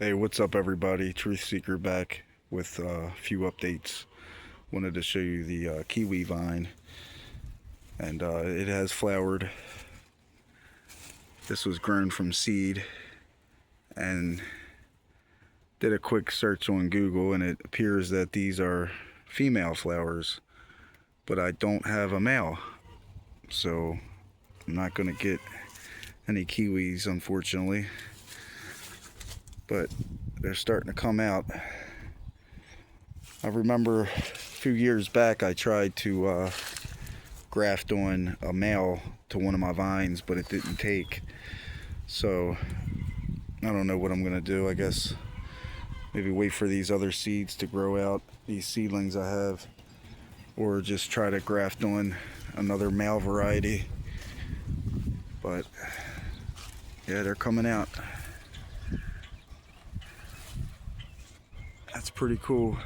Hey, what's up, everybody? Truth Seeker back with a few updates. Wanted to show you the kiwi vine, and it has flowered. This was grown from seed, and did a quick search on Google, and it appears that these are female flowers, but I don't have a male, so I'm not going to get any kiwis, unfortunately. But they're starting to come out. I remember a few years back I tried to graft on a male to one of my vines, but it didn't take. So I don't know what I'm gonna do. I guess maybe wait for these other seeds to grow out, these seedlings I have, or just try to graft on another male variety. But yeah, they're coming out. That's pretty cool.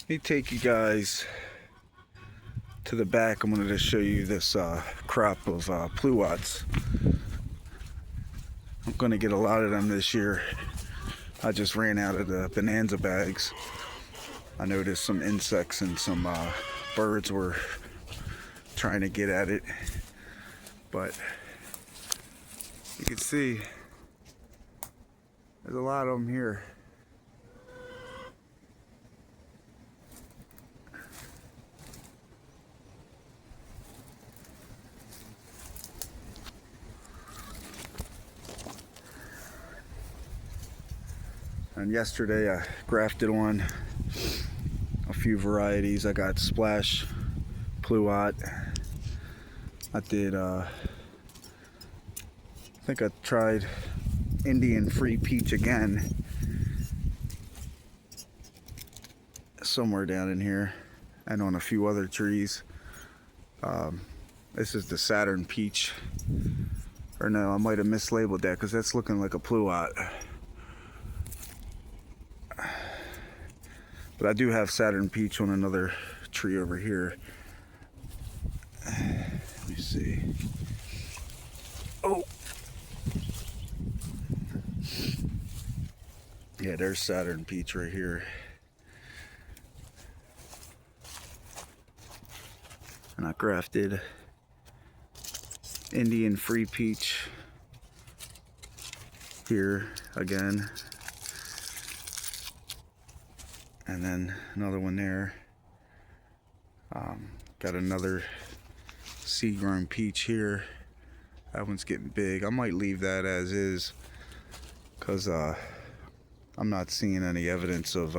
Let me take you guys to the back. I'm going to show you this crop of pluots. I'm going to get a lot of them this year. I just ran out of the bonanza bags. I noticed some insects and some birds were trying to get at it, but you can see there's a lot of them here. And yesterday I grafted on a few varieties. I got splash pluot. I did I think I tried Indian free peach again somewhere down in here, and on a few other trees. This is the Saturn peach, or no, I might have mislabeled that because that's looking like a pluot. But I do have Saturn peach on another tree over here. Let me see. Oh, yeah, there's Saturn peach right here. And I grafted Indian free peach here again. And then another one there. Got another seed grown peach here. That one's getting big. I might leave that as is, because I'm not seeing any evidence of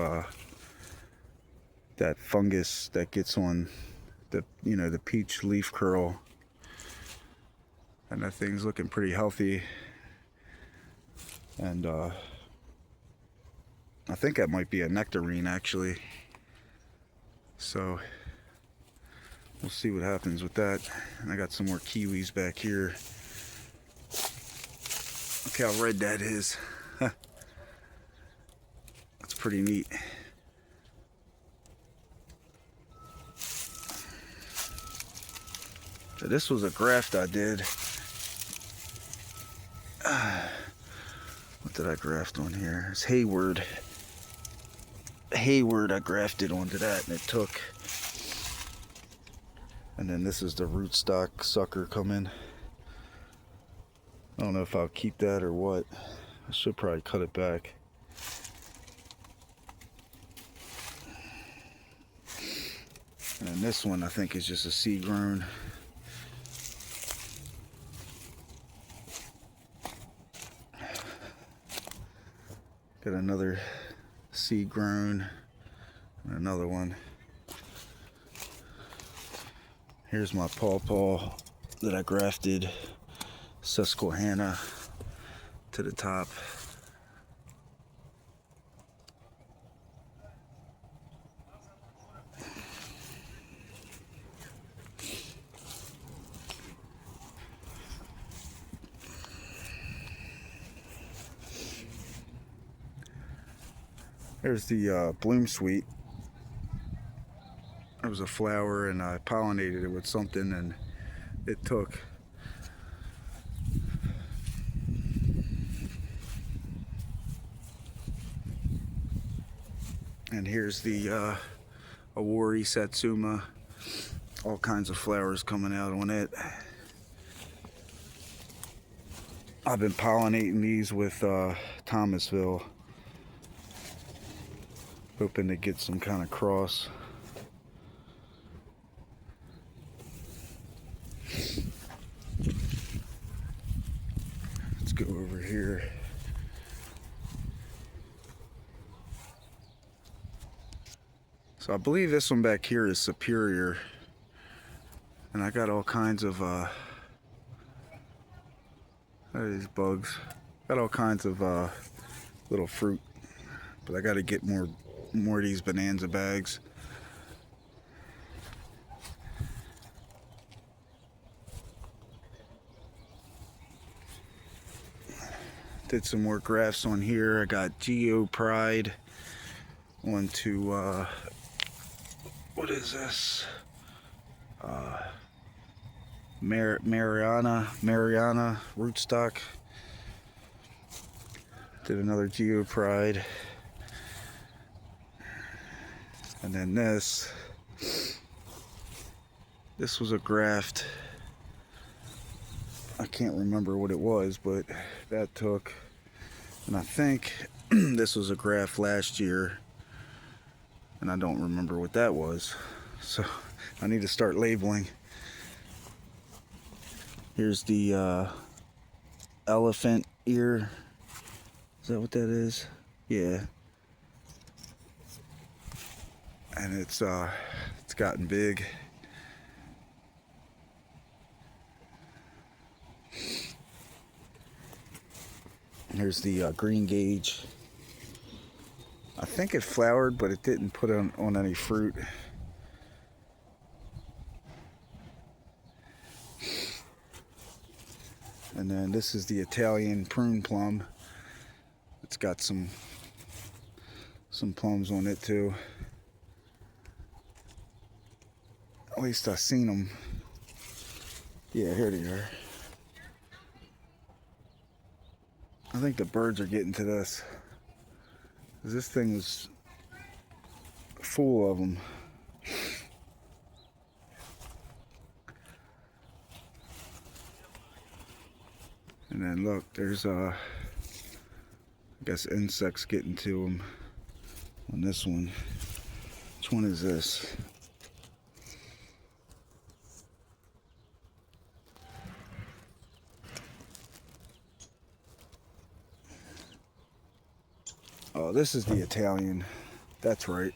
that fungus that gets on the the peach leaf curl, and that thing's looking pretty healthy. And I think that might be a nectarine actually. So we'll see what happens with that. And I got some more kiwis back here. Look how red that is. That's pretty neat. So this was a graft I did. What did I graft on here? It's Hayward. I grafted onto that, and it took. And then this is the rootstock sucker coming. I don't know if I'll keep that or what. I should probably cut it back. And then this one I think is just a seed grown. Got another seed grown and another one. Here's my pawpaw that I grafted Susquehanna to the top. There's the bloom sweet. There was a flower and I pollinated it with something and it took. And here's the Awori Satsuma. All kinds of flowers coming out on it. I've been pollinating these with Thomasville, hoping to get some kind of cross. Let's go over here. So I believe this one back here is Superior, and I got all kinds of these bugs. Got all kinds of little fruit, but I got to get more of these bonanza bags. Did some more grafts on here. I got Geo Pride onto what is this? Mariana rootstock. Did another Geo Pride. And then this was a graft. I can't remember what it was, but that took. And I think this was a graft last year, and I don't remember what that was. So I need to start labeling. Here's the elephant ear. Is that what that is? Yeah. And it's gotten big. Here's the green gauge. I think it flowered, but it didn't put on any fruit. And then this is the Italian prune plum. It's got some plums on it too. At least I've seen them. Yeah, here they are. I think the birds are getting to this. This thing is full of them. And then look, there's I guess insects getting to them on this one. Which one is this? Oh, this is the Italian. That's right.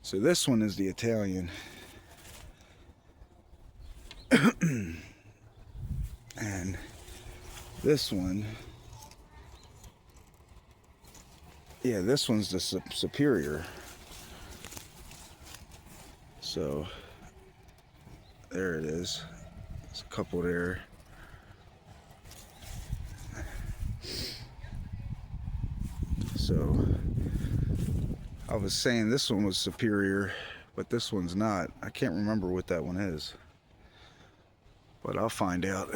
So this one is the Italian. And this one, yeah, this one's the Superior. So there it is. There's a couple there. So I was saying this one was Superior, but this one's not. I can't remember what that one is, but I'll find out.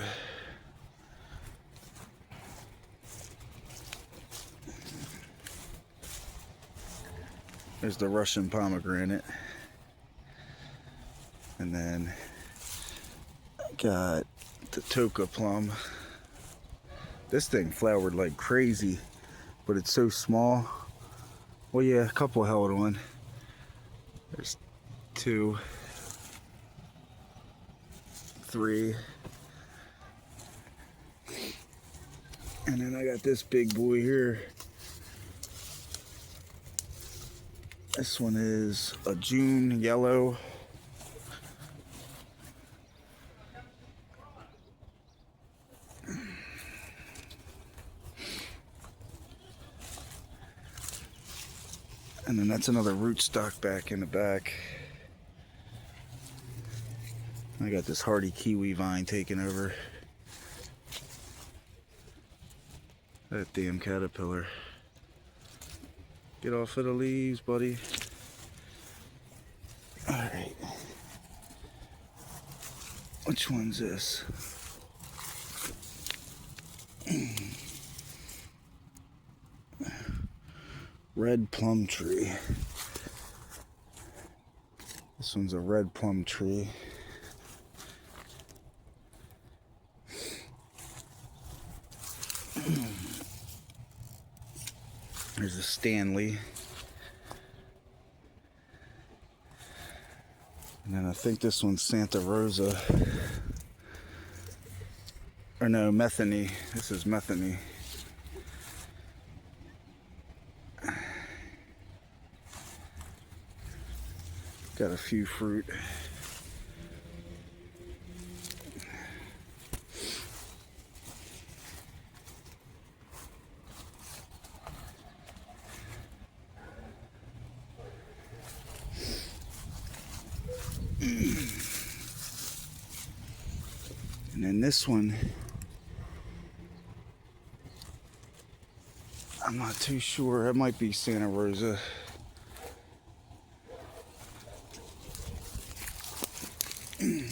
There's the Russian pomegranate. And then I got the Toka plum. This thing flowered like crazy, but it's so small. Well, yeah, a couple held on. There's 2, 3. And then I got this big boy here. This one is a June yellow. And then that's another rootstock back in the back. I got this hardy kiwi vine taking over. That damn caterpillar. Get off of the leaves, buddy. Alright. Which one's this? Red plum tree. This one's a red plum tree. There's a Stanley. And then I think this one's Santa Rosa. Or no, Metheny. This is Metheny. Got a few fruit. And then this one, I'm not too sure. It might be Santa Rosa. And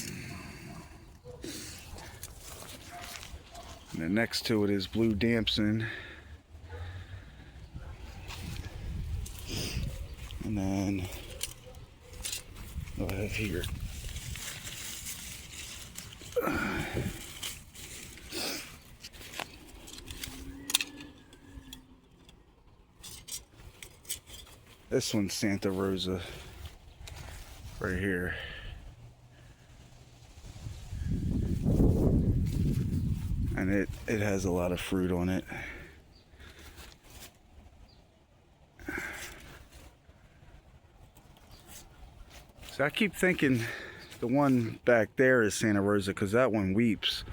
then next to it is blue damson. And then what do I have here? This one's Santa Rosa right here. And it has a lot of fruit on it. So I keep thinking the one back there is Santa Rosa because that one weeps.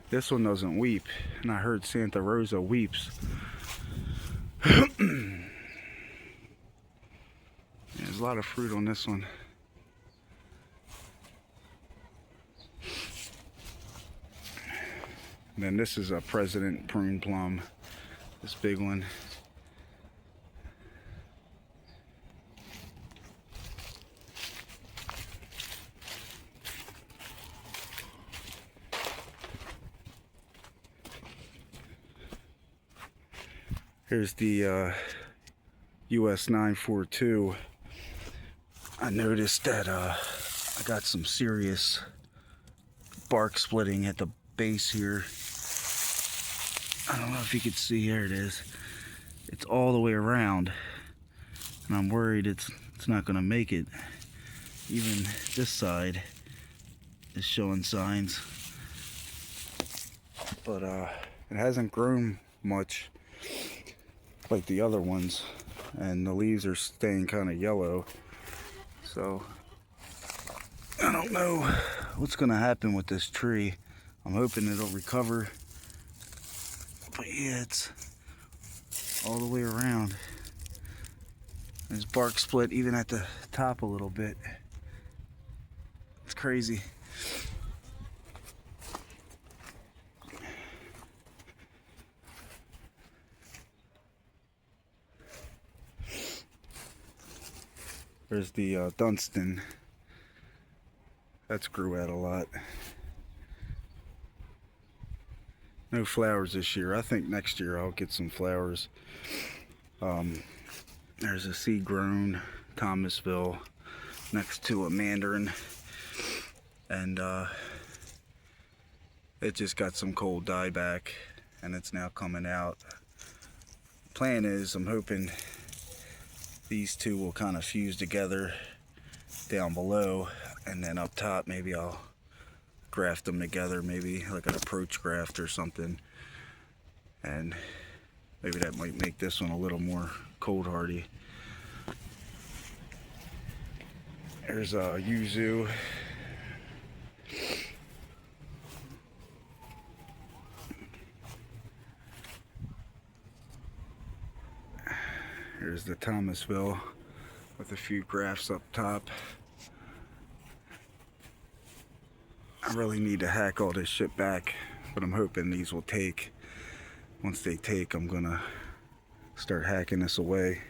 This one doesn't weep. And I heard Santa Rosa weeps. There's a lot of fruit on this one. And then this is a President prune plum. This big one. Here's the US 942. I noticed that I got some serious bark splitting at the base here. I don't know if you can see, here it is. It's all the way around. And I'm worried it's not gonna make it. Even this side is showing signs. But it hasn't grown much like the other ones. And the leaves are staying kind of yellow. So I don't know what's gonna happen with this tree. I'm hoping it'll recover. But yeah, it's all the way around. There's bark split even at the top a little bit. It's crazy. There's the Dunstan. That's grew out a lot. No flowers this year. I think next year I'll get some flowers. There's a seed grown Thomasville next to a mandarin. And it just got some cold dieback and it's now coming out. Plan is, I'm hoping these two will kind of fuse together down below, and then up top maybe I'll graft them together, maybe like an approach graft or something, and maybe that might make this one a little more cold hardy. There's a yuzu. Here's the Thomasville with a few grafts up top. I really need to hack all this shit back, but I'm hoping these will take. Once they take, I'm gonna start hacking this away.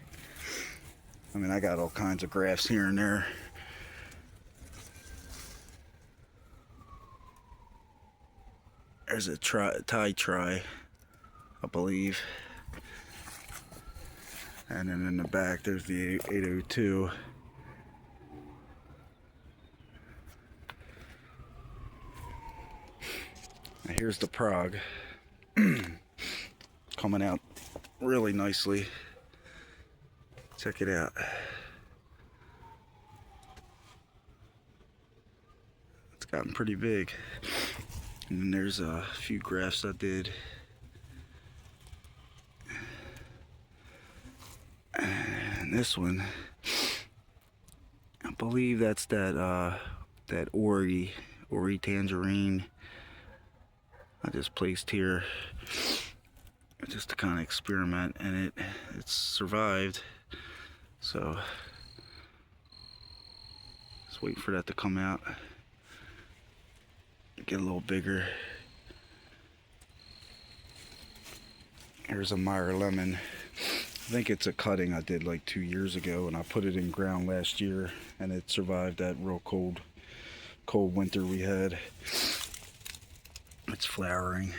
I mean, I got all kinds of grafts here and there. There's a Thai try, I believe. And then in the back, there's the 802. Now here's the Prague. Coming out really nicely. Check it out. It's gotten pretty big. And then there's a few grafts I did. And this one, I believe that's that Ori tangerine I just placed here just to kind of experiment, and it's survived. So just wait for that to come out, get a little bigger. Here's a Meyer lemon. I think it's a cutting I did like 2 years ago, and I put it in ground last year, and it survived that real cold winter we had. It's flowering.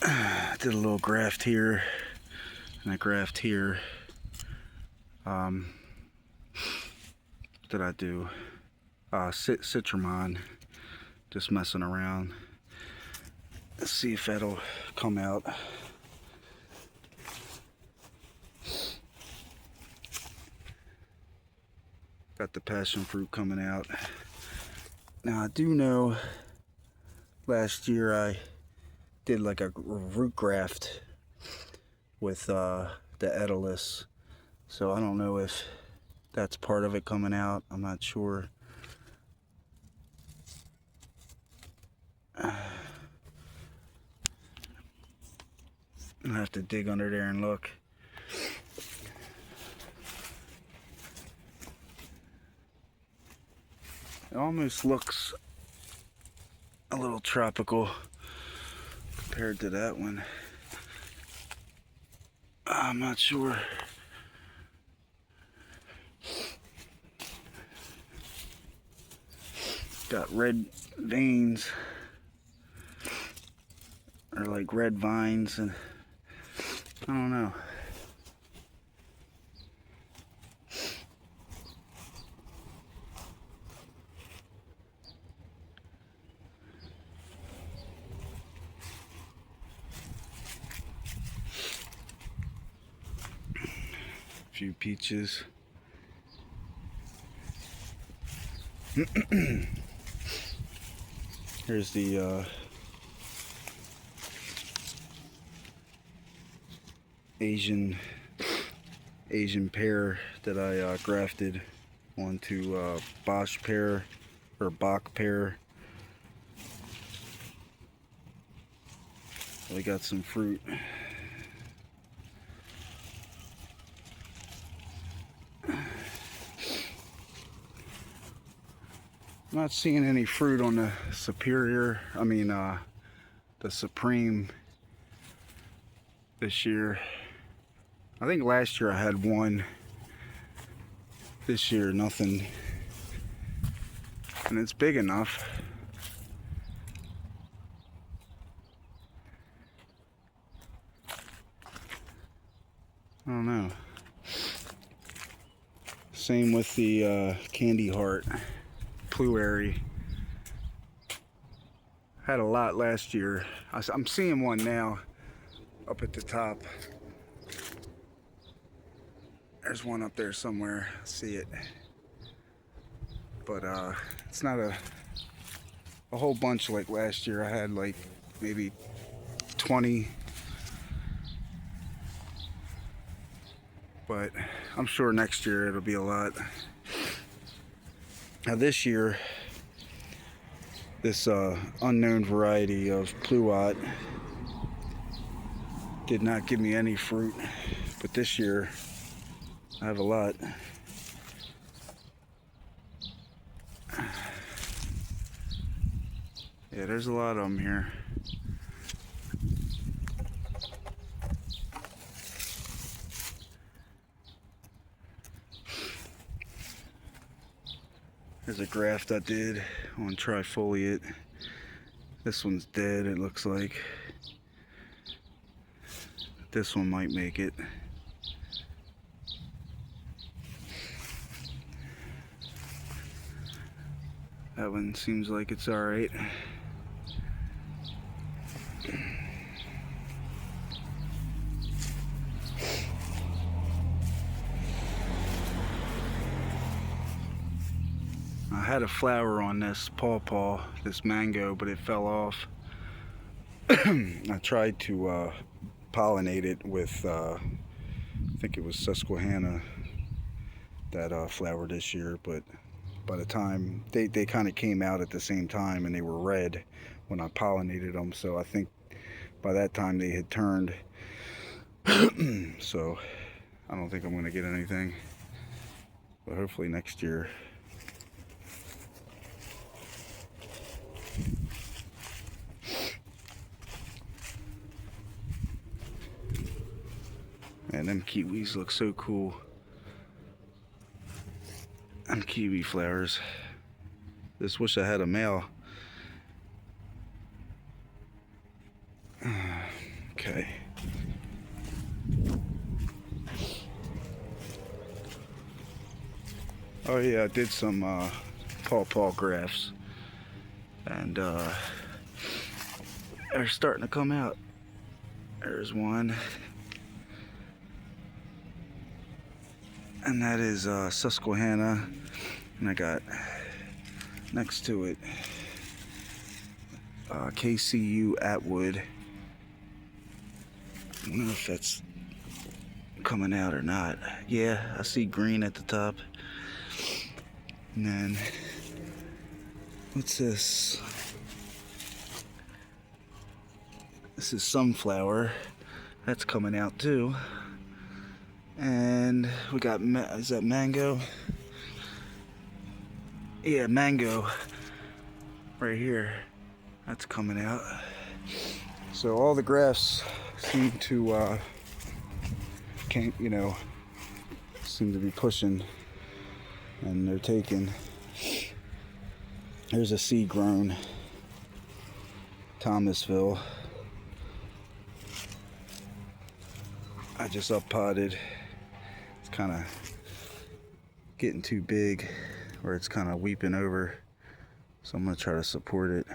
I did a little graft here and a graft here. What did I do? Citramon, just messing around. Let's see if that'll come out. Got the passion fruit coming out. Now I do know last year I did like a root graft with the Edilus, so I don't know if that's part of it coming out. I'm not sure. I'll have to dig under there and look. It almost looks a little tropical compared to that one. I'm not sure. Got red veins, or like red vines, and I don't know. A few peaches. Here's the Asian pear that I grafted onto Bosch pear or Bach pear. We got some fruit. I'm not seeing any fruit on the superior, the supreme this year. I think last year I had one. This year nothing. And it's big enough. I don't know. Same with the candy heart. Pluots. Had a lot last year. I'm seeing one now up at the top. There's one up there somewhere. I see it. But it's not a whole bunch like last year. I had like maybe 20. But I'm sure next year it'll be a lot. Now this year, this unknown variety of pluot did not give me any fruit, but this year I have a lot. Yeah, there's a lot of them here. There's a graft I did on trifoliate. This one's dead, it looks like. This one might make it. That one seems like it's alright. I had a flower on this pawpaw, this mango, but it fell off. I tried to pollinate it with, I think it was Susquehanna that flowered this year, but by the time they kind of came out at the same time and they were red when I pollinated them, so I think by that time they had turned. So I don't think I'm going to get anything, but hopefully next year. And them kiwis look so cool. Them kiwi flowers. Just wish I had a male. Okay. Oh yeah, I did some pawpaw grafts, and they're starting to come out. There's one, and that is Susquehanna, and I got next to it KCU Atwood. I don't know if that's coming out or not. Yeah, I see green at the top. And then, what's this? This is sunflower. That's coming out too. And we got, is that mango? Yeah, mango. Right here. That's coming out. So all the grafts seem to, seem to be pushing. And they're taking. There's a seed grown Thomasville. I just up potted. It's kind of getting too big, or it's kind of weeping over. So I'm gonna try to support it.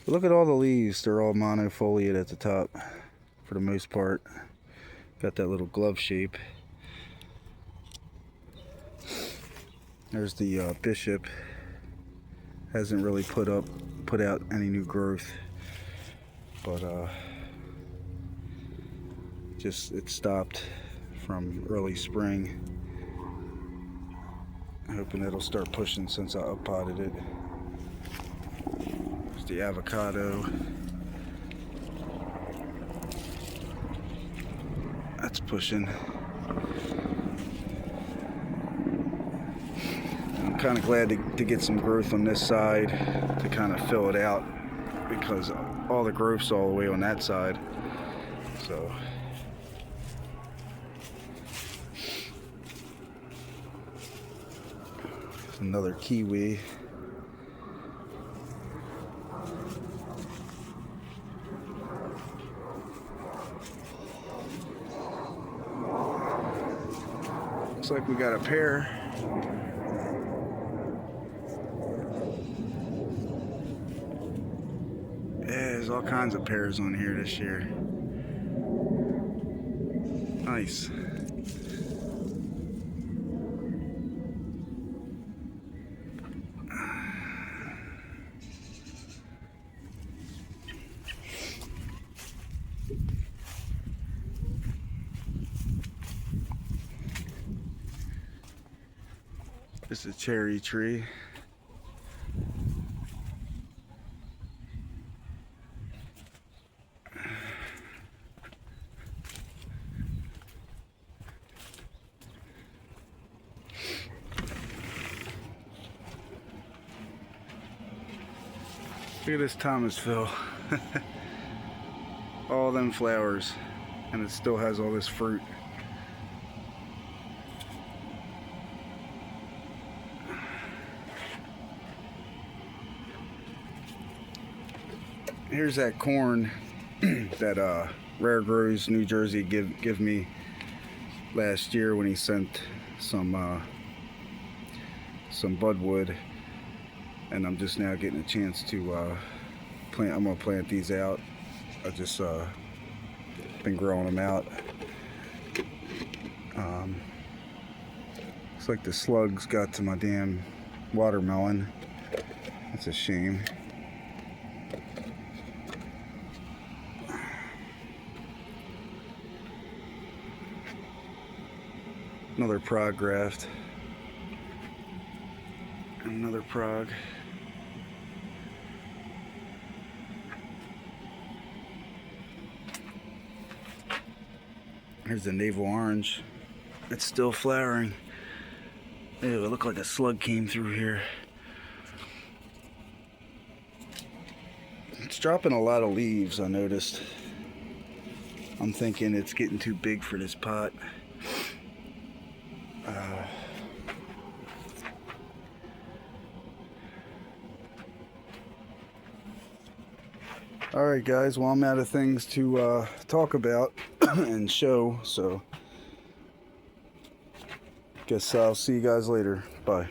But look at all the leaves. They're all monofoliate at the top, for the most part. Got that little glove shape. There's the bishop. Hasn't really put out any new growth, but it stopped from early spring. I'm hoping it'll start pushing since I up potted it. There's the avocado. That's pushing. I'm kind of glad to get some growth on this side to kind of fill it out, because all the growth's all the way on that side. So there's another kiwi. Looks like we got a pair. There's all kinds of pears on here this year. Nice. This is a cherry tree. Look at this Thomasville. All them flowers, and it still has all this fruit. Here's that corn that Rare Grows New Jersey give me last year when he sent some budwood, and I'm just now getting a chance to plant. I'm gonna plant these out. I just been growing them out. Looks like the slugs got to my damn watermelon. That's a shame. Another prog graft. Another prog. Here's the navel orange. It's still flowering. Ew, it looked like a slug came through here. It's dropping a lot of leaves, I noticed. I'm thinking it's getting too big for this pot. Alright guys, well I'm out of things to talk about and show, so guess I'll see you guys later. Bye.